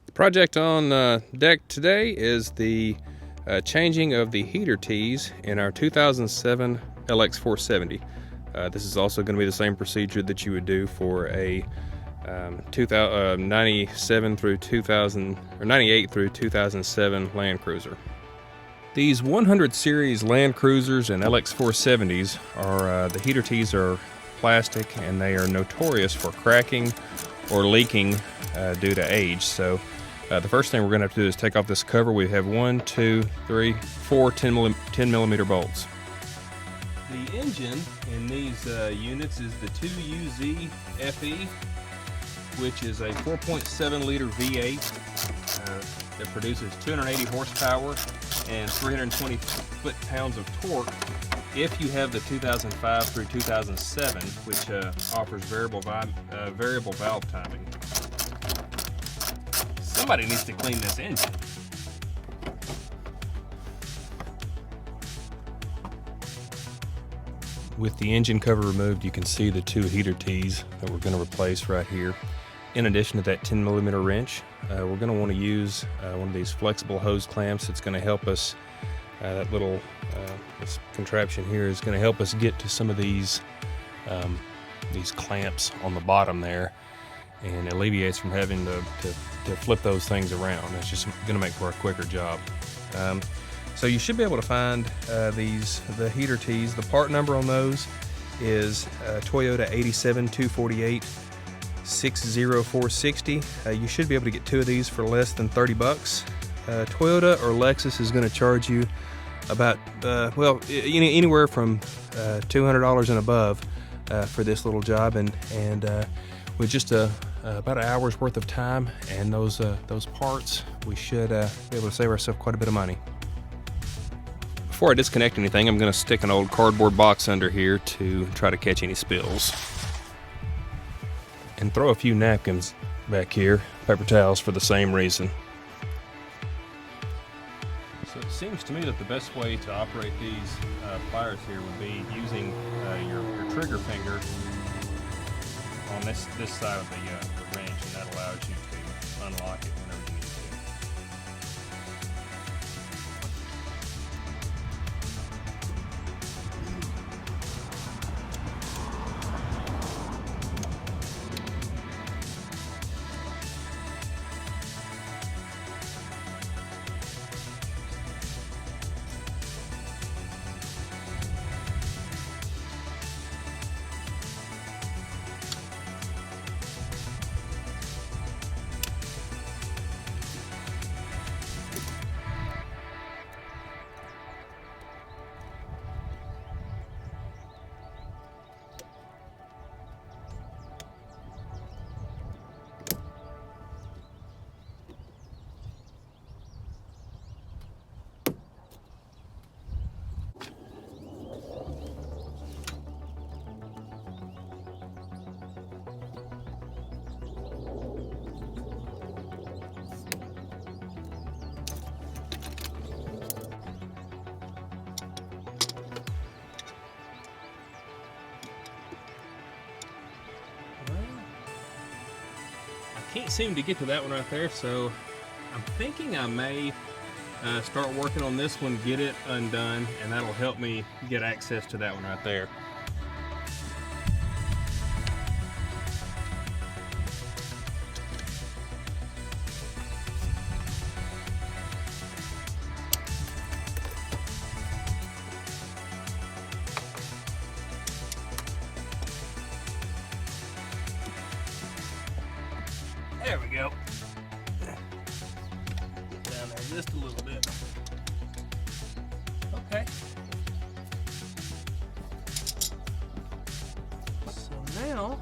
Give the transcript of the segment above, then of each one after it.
The project on deck today is the changing of the heater tees in our 2007 LX470. This is also going to be the same procedure that you would do for a 97 through 2000 or 98 through 2007 Land Cruiser. These 100 series Land Cruisers and LX470s are the heater tees are plastic, and they are notorious for cracking or leaking due to age. So the first thing we're going to have to do is take off this cover. We have 1, 2, 3, 4 10 millimeter bolts. The engine in these units is the 2UZ FE, which is a 4.7 liter V8 that produces 280 horsepower and 320 foot-pounds of torque if you have the 2005 through 2007, which offers variable valve timing. Somebody needs to clean this engine. With the engine cover removed, you can see the 2 heater tees that we're going to replace right here. In addition to that 10 millimeter wrench, we're going to want to use one of these flexible hose clamps that's going to help us. That little this contraption here is going to help us get to some of these clamps on the bottom there, and alleviates from having to flip those things around. It's just going to make for a quicker job. So you should be able to find the heater tees. The part number on those is Toyota 87248 60460. You should be able to get 2 of these for less than 30 bucks. Toyota or Lexus is going to charge you about anywhere from $200 and above for this little job, and with just about an hour's worth of time and those parts, we should be able to save ourselves quite a bit of money. Before I disconnect anything, I'm going to stick an old cardboard box under here to try to catch any spills, and throw a few napkins back here, paper towels, for the same reason. So it seems to me that the best way to operate these pliers here would be using your trigger finger on this side of the wrench, and that allows you to unlock it whenever you need to. Can't seem to get to that one right there, so I'm thinking I may start working on this one, get it undone, and that'll help me get access to that one right there. There we go. Down there just a little bit. Okay. So now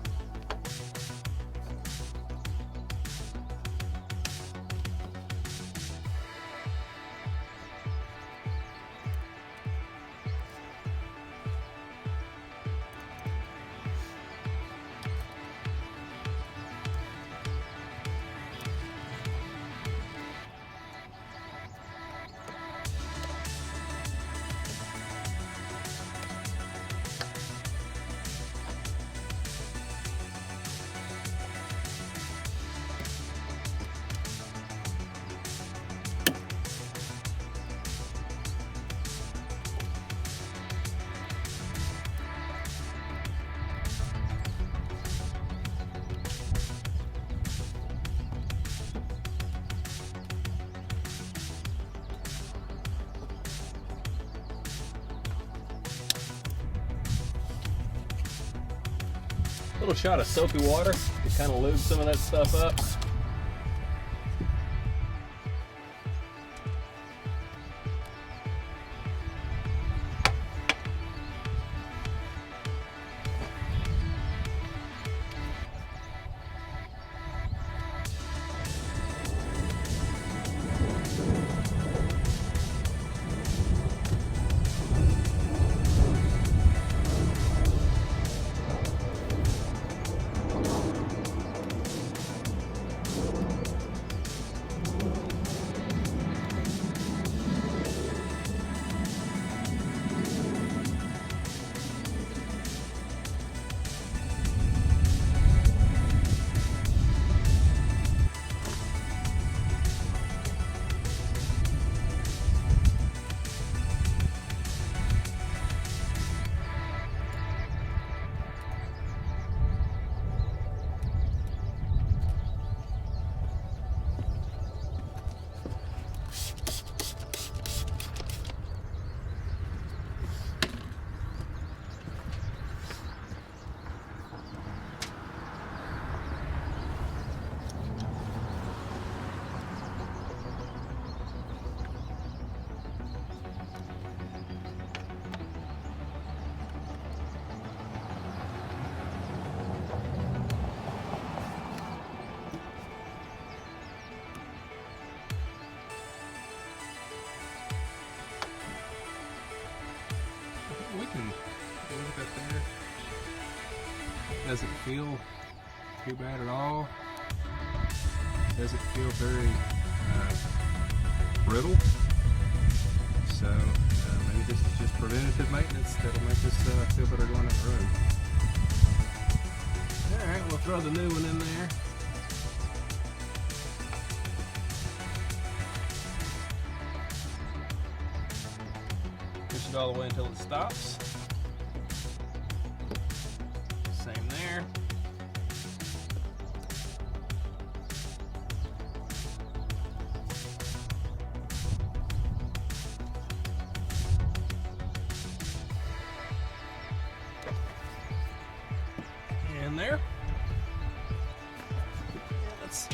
A little shot of soapy water to kind of lube some of that stuff up. We can look up there. Doesn't feel too bad at all. Doesn't feel very brittle. So maybe this is just preventative maintenance that'll make us feel better going down the road. Alright, we'll throw the new one in there. Push it all the way until it stops. Same there. And there. Let's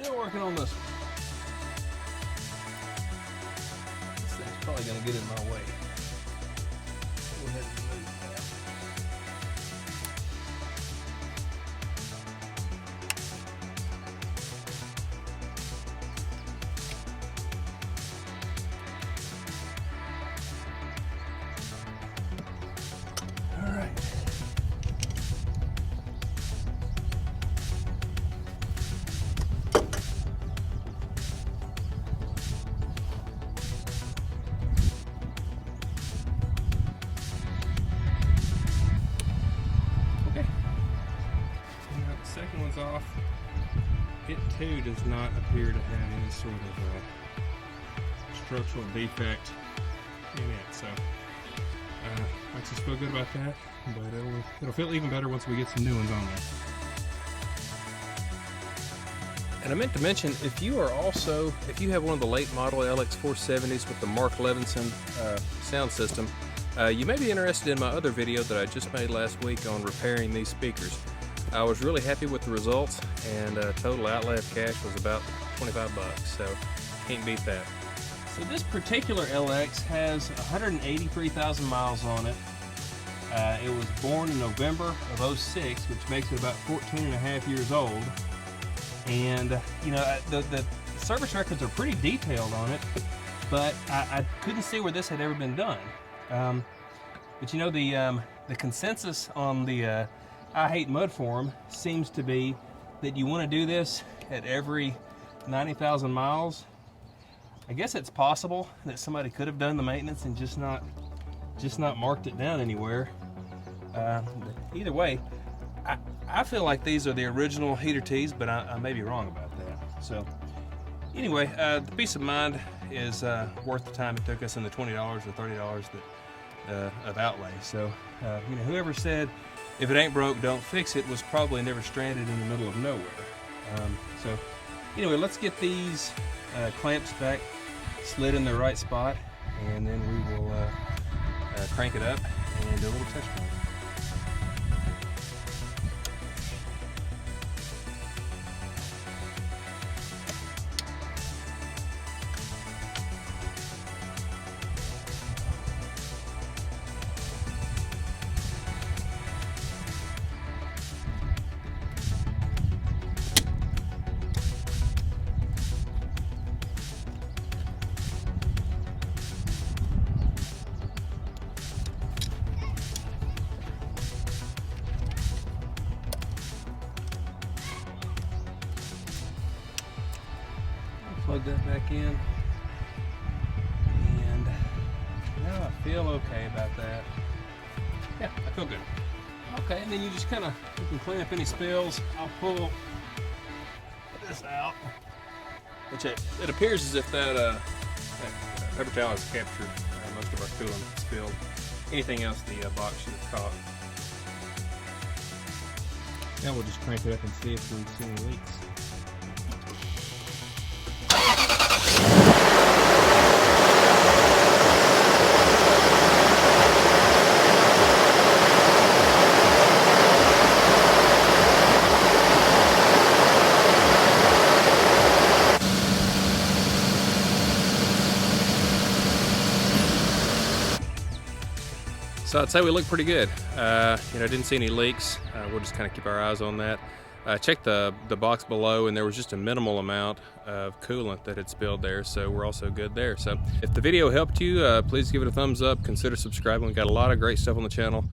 still working on this one. This thing's probably going to get in my way. Go ahead and move that. All right. Second one's off. It too does not appear to have any sort of structural defect in it, so makes us feel good about that, but it'll feel even better once we get some new ones on there. And I meant to mention, if you have one of the late model LX470s with the Mark Levinson sound system, you may be interested in my other video that I just made last week on repairing these speakers. I was really happy with the results, and total outlay of cash was about 25 bucks, so can't beat that. So this particular LX has 183,000 miles on it. It was born in November of '06, which makes it about 14 and a half years old. And you know, the service records are pretty detailed on it, but I couldn't see where this had ever been done. But you know, the consensus on the I Hate Mud forum seems to be that you want to do this at every 90,000 miles. I guess it's possible that somebody could have done the maintenance and just not marked it down anywhere. Either way, I feel like these are the original heater tees, but I may be wrong about that. So anyway, the peace of mind is worth the time it took us, and the $20 or $30 of outlay. So you know, whoever said if it ain't broke, don't fix it was probably never stranded in the middle of nowhere. So anyway, let's get these clamps back slid in the right spot, and then we will crank it up and do a little test run. Plug that back in, and now I feel okay about that. Yeah, I feel good. Okay, and then you just kind of, you can clean up any spills. I'll pull this out, which it appears as if that paper towel has captured most of our coolant spilled. Anything else the box should have caught. Now we'll just crank it up and see if we see any leaks. So I'd say we look pretty good. Didn't see any leaks. We'll just kind of keep our eyes on that. Check the box below, and there was just a minimal amount of coolant that had spilled there, so we're also good there. So if the video helped you, please give it a thumbs up. Consider subscribing. We've got a lot of great stuff on the channel.